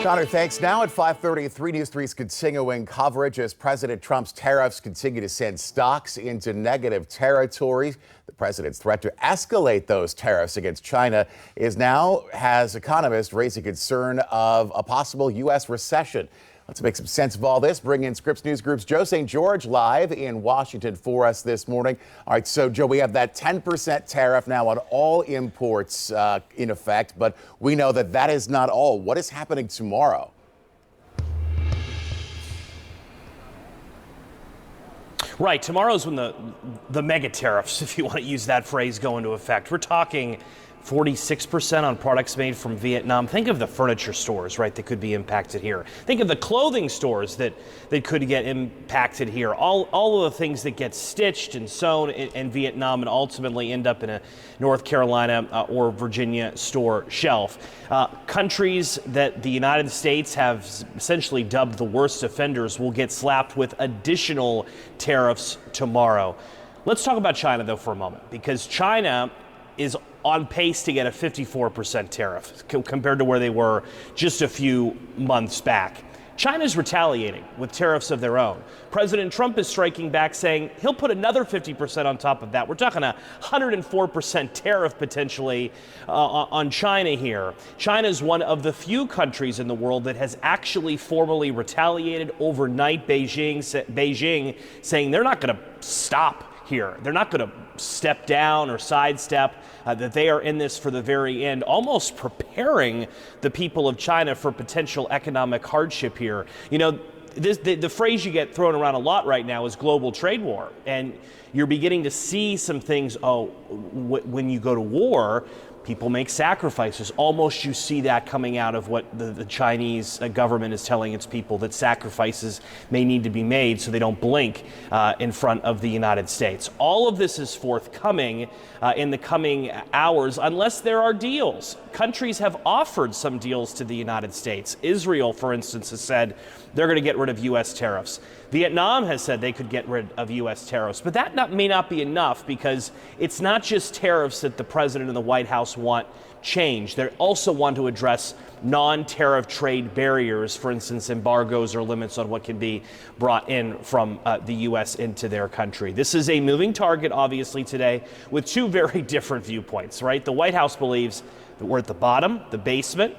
Connor, thanks. Now at 5:30, 3 News 3's continuing coverage as President Trump's tariffs continue to send stocks into negative territory. The president's threat to escalate those tariffs against China has economists raising concern of a possible U.S. recession. Let's make some sense of all this. Bring in Scripps News Group's Joe St. George live in Washington for us this morning. All right, so Joe, we have that 10% tariff now on all imports in effect, but we know that that is not all. What is happening tomorrow? Right, tomorrow's when the mega tariffs, if you want to use that phrase, go into effect. We're talking 46% on products made from Vietnam. Think of the furniture stores, right, that could be impacted here. Think of the clothing stores that could get impacted here. All of the things that get stitched and sewn in Vietnam and ultimately end up in a North Carolina or Virginia store shelf. Countries that the United States have essentially dubbed the worst offenders will get slapped with additional tariffs tomorrow. Let's talk about China, though, for a moment, because China is on pace to get a 54% tariff compared to where they were just a few months back. China's retaliating with tariffs of their own. President Trump is striking back, saying he'll put another 50% on top of that. We're talking a 104% tariff potentially on China here. China is one of the few countries in the world that has actually formally retaliated overnight. Beijing saying they're not going to stop here. They're not going to step down or sidestep, that they are in this for the very end, almost preparing the people of China for potential economic hardship here. You know, the phrase you get thrown around a lot right now is global trade war. And you're beginning to see some things, when you go to war, people make sacrifices. Almost you see that coming out of what the Chinese government is telling its people, that sacrifices may need to be made so they don't blink in front of the United States. All of this is forthcoming in the coming hours, unless there are deals. Countries have offered some deals to the United States. Israel, for instance, has said they're going to get rid of U.S. tariffs. Vietnam has said they could get rid of U.S. tariffs, but that may not be enough, because it's not just tariffs that the president and the White House want changed. They also want to address non-tariff trade barriers, for instance, embargoes or limits on what can be brought in from the U.S. into their country. This is a moving target, obviously, today, with two very different viewpoints, right? The White House believes that we're at the bottom, the basement.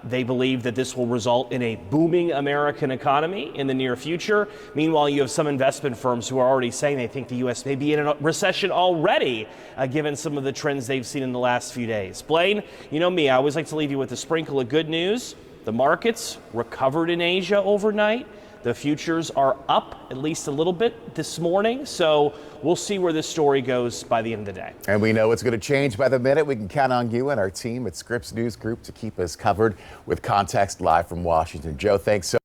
They believe that this will result in a booming American economy in the near future. Meanwhile, you have some investment firms who are already saying they think the U.S. may be in a recession already, given some of the trends they've seen in the last few days. Blaine, you know me, I always like to leave you with a sprinkle of good news. The markets recovered in Asia overnight. The futures are up at least a little bit this morning, so we'll see where this story goes by the end of the day. And we know it's going to change by the minute. We can count on you and our team at Scripps News Group to keep us covered with context live from Washington. Joe, thanks so much.